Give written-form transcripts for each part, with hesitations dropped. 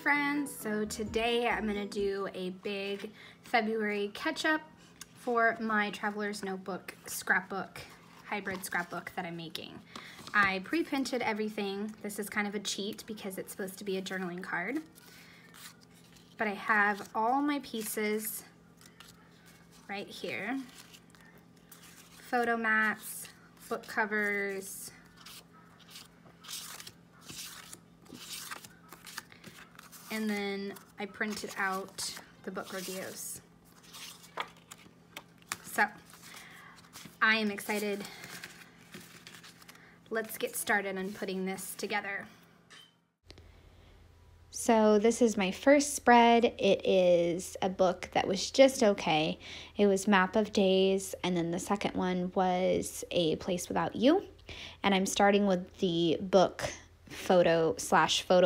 friends, so today I'm going to do a big February catch-up for my Traveler's Notebook scrapbook, hybrid scrapbook that I'm making. I pre-printed everything. This is kind of a cheat because it's supposed to be a journaling card. But I have all my pieces right here. Photo mats, book covers, and then I printed out the book reviews. So, I am excited. Let's get started on putting this together. So this is my first spread. It is a book that was just okay. It was Map of Days, and then the second one was A Place Without You. And I'm starting with the book photo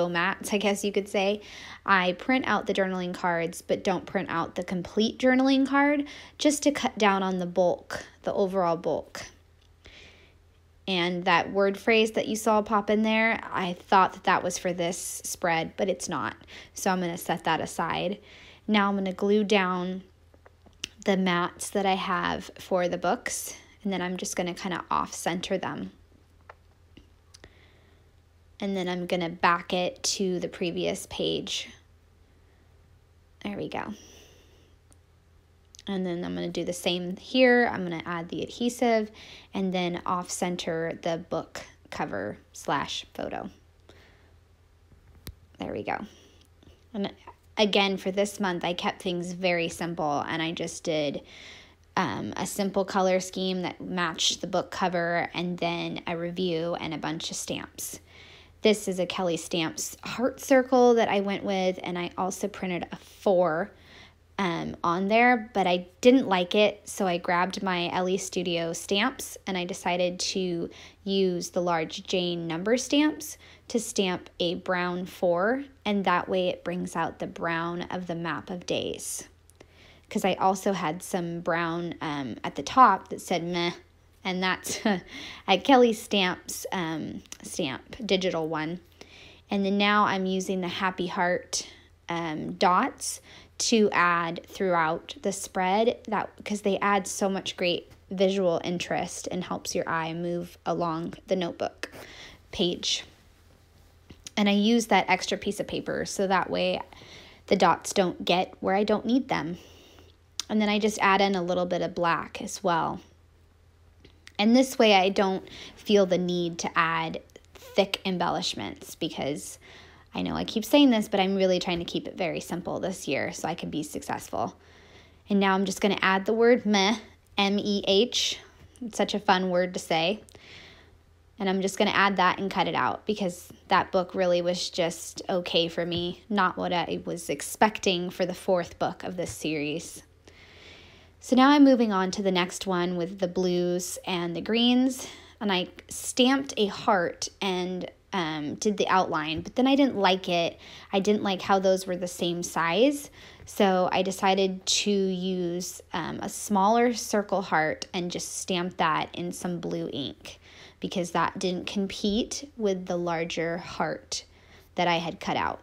mats, I guess you could say. I print out the journaling cards, but don't print out the complete journaling card, just to cut down on the bulk, the overall bulk. And that word phrase that you saw pop in there, I thought that that was for this spread, but it's not. So I'm going to set that aside. Now I'm going to glue down the mats that I have for the books, and then I'm just going to kind of off-center them. And then I'm going to back it to the previous page. There we go. And then I'm going to do the same here. I'm going to add the adhesive and then off-center the book cover / photo. There we go. And again, for this month, I kept things very simple, and I just did a simple color scheme that matched the book cover, and then a review and a bunch of stamps. This is a Kellie Stamps heart circle that I went with, and I also printed a 4 on there, but I didn't like it, so I grabbed my Elle Studio stamps, and I decided to use the large Jane number stamps to stamp a brown 4, and that way it brings out the brown of the Map of Days. Because I also had some brown at the top that said meh, and that's a Kellie Stamps stamp, digital one. And then now I'm using the happy heart dots to add throughout the spread, that because they add so much great visual interest and helps your eye move along the notebook page. And I use that extra piece of paper so that way the dots don't get where I don't need them. And then I just add in a little bit of black as well. And this way I don't feel the need to add thick embellishments, because I know I keep saying this, but I'm really trying to keep it very simple this year so I can be successful. And now I'm just going to add the word meh, M-E-H. It's such a fun word to say. And I'm just going to add that and cut it out, because that book really was just okay for me, not what I was expecting for the 4th book of this series. So now I'm moving on to the next one with the blues and the greens, and I stamped a heart and did the outline, but then I didn't like it. I didn't like how those were the same size, so I decided to use a smaller circle heart and just stamp that in some blue ink, because that didn't compete with the larger heart that I had cut out.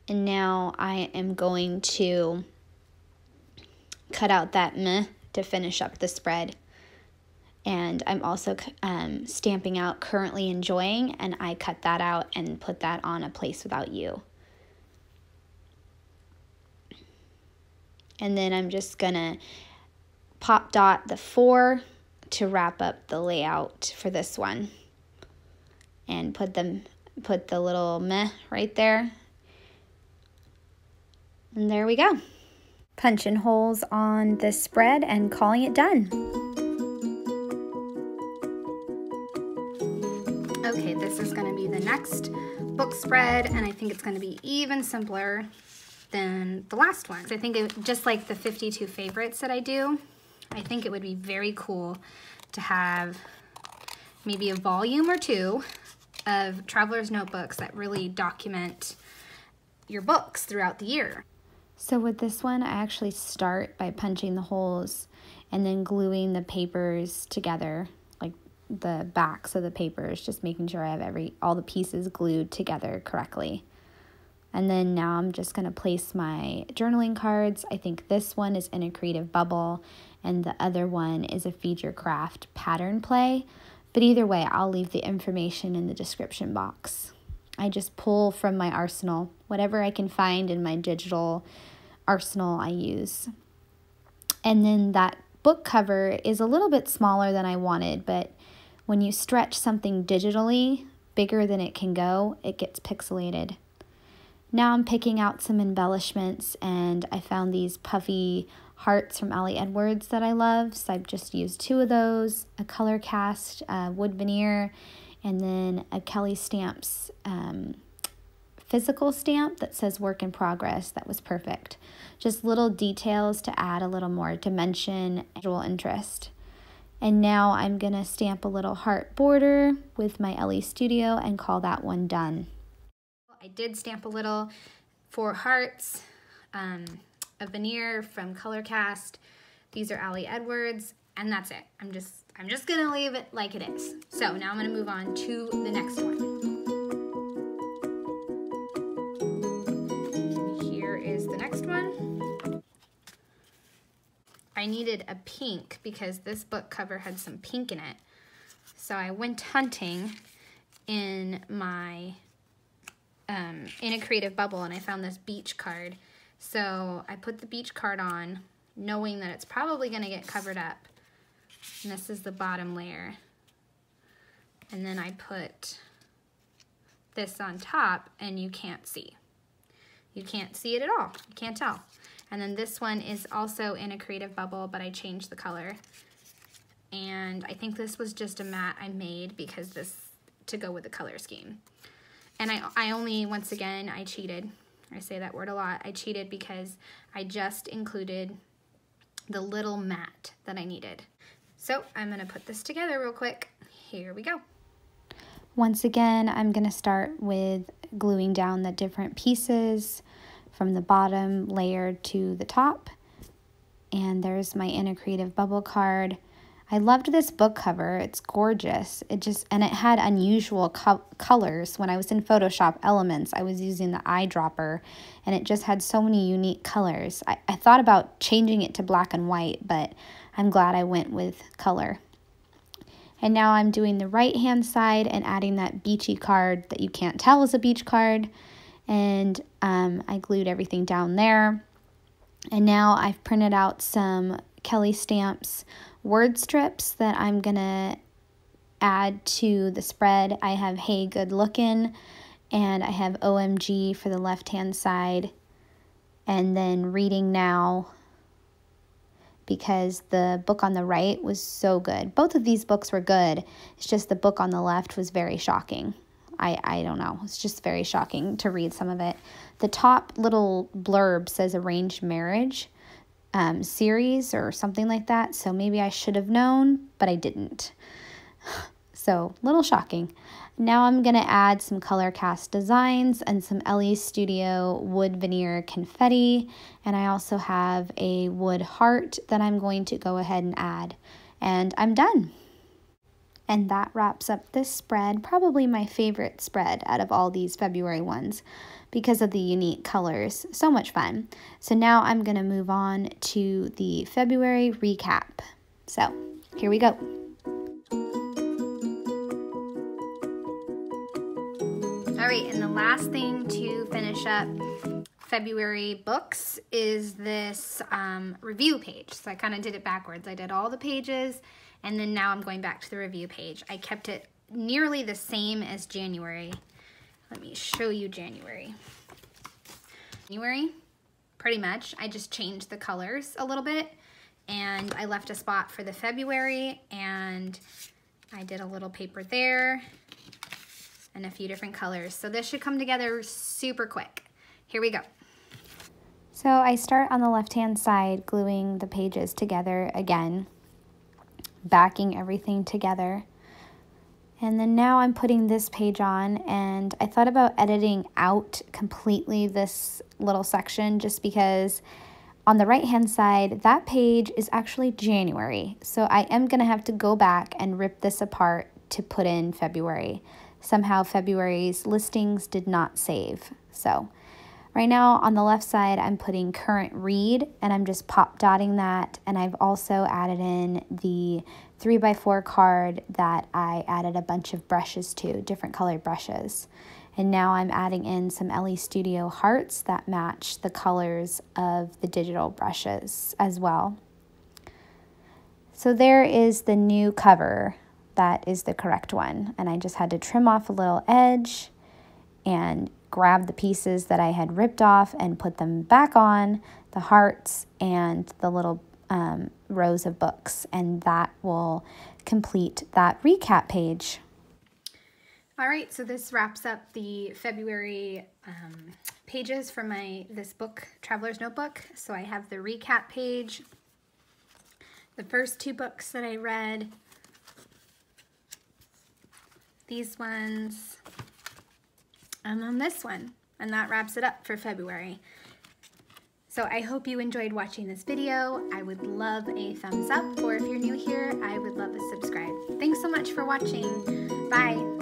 And now I am going to cut out that meh to finish up the spread. And I'm also stamping out currently enjoying, and I cut that out and put that on A Place Without You. And then I'm just gonna pop dot the 4 to wrap up the layout for this one. And put the little meh right there. And there we go. Punching holes on this spread and calling it done. Okay, this is going to be the next book spread, and I think it's going to be even simpler than the last one. I think just like the 52 favorites that I do, I think it would be very cool to have maybe a volume or 2 of Traveler's Notebooks that really document your books throughout the year. So with this one, I actually start by punching the holes and then gluing the papers together, like the backs of the papers, just making sure I have all the pieces glued together correctly. And then now I'm just going to place my journaling cards. I think this one is in a creative bubble and the other one is a Feed Your Craft pattern play. But either way, I'll leave the information in the description box. I just pull from my arsenal. Whatever I can find in my digital arsenal, I use. And then that book cover is a little bit smaller than I wanted, but when you stretch something digitally bigger than it can go, it gets pixelated. Now I'm picking out some embellishments, and I found these puffy hearts from Elle Edwards that I love, so I've just used 2 of those, a Colorcast wood veneer, and then a Kellie Stamps physical stamp that says work in progress. That was perfect. Just little details to add a little more dimension and visual interest. And now I'm going to stamp a little heart border with my Elle Studio and call that one done. I did stamp a little 4 hearts, a veneer from Colorcast. These are Elle Edwards, and that's it. I'm just gonna leave it like it is. So now I'm gonna move on to the next one. Here is the next one. I needed a pink because this book cover had some pink in it. So I went hunting in my in a creative bubble, and I found this beach card. So I put the beach card on, knowing that it's probably going to get covered up. And this is the bottom layer. And then I put this on top, and you can't see. You can't see it at all. You can't tell. And then this one is also in a creative bubble, but I changed the color. And I think this was just a matte I made because to go with the color scheme. And I only, once again, I cheated. I say that word a lot. I cheated because I just included the little mat that I needed. So I'm going to put this together real quick. Here we go. Once again, I'm going to start with gluing down the different pieces from the bottom layer to the top. And there's my In a Creative Bubble card. I loved this book cover. It's gorgeous. And it had unusual colors. When I was in Photoshop Elements, I was using the eyedropper, and it just had so many unique colors. I thought about changing it to black and white, but I'm glad I went with color. And now I'm doing the right-hand side and adding that beachy card that you can't tell is a beach card. And I glued everything down there. And now I've printed out some Kellie Stamps word strips that I'm gonna add to the spread. I have Hey Good Lookin', and I have OMG for the left hand side, and then Reading Now, because the book on the right was so good. Both of these books were good. It's just the book on the left was very shocking. I don't know. It's just very shocking to read some of it. The top little blurb says Arranged Marriage series or something like that. So maybe I should have known, but I didn't. So a little shocking. Now I'm going to add some Colorcast Designs and some Elle Studio wood veneer confetti. And I also have a wood heart that I'm going to go ahead and add. And I'm done. And that wraps up this spread, probably my favorite spread out of all these February ones because of the unique colors. So much fun. So now I'm going to move on to the February recap. So here we go. All right, and the last thing to finish up February books is this review page. So I kind of did it backwards. I did all the pages, and then now I'm going back to the review page. I kept it nearly the same as January. Let me show you January. January, pretty much, I just changed the colors a little bit, and I left a spot for the February, and I did a little paper there and a few different colors. So this should come together super quick. Here we go. So I start on the left-hand side, gluing the pages together again, backing everything together. And then now I'm putting this page on, and I thought about editing out completely this little section just because on the right-hand side, that page is actually January. So I am going to have to go back and rip this apart to put in February. Somehow February's listings did not save. So right now on the left side, I'm putting current read, and I'm just pop dotting that. And I've also added in the 3x4 card that I added a bunch of brushes to, different colored brushes. And now I'm adding in some Elle Studio hearts that match the colors of the digital brushes as well. So there is the new cover. That is the correct one. And I just had to trim off a little edge and grab the pieces that I had ripped off and put them back on, the hearts and the little rows of books. And that will complete that recap page. All right, so this wraps up the February pages for this book, Traveler's Notebook. So I have the recap page, the first 2 books that I read, these ones, and then this one, and that wraps it up for February. So I hope you enjoyed watching this video. I would love a thumbs up, or if you're new here, I would love a subscribe. Thanks so much for watching. Bye.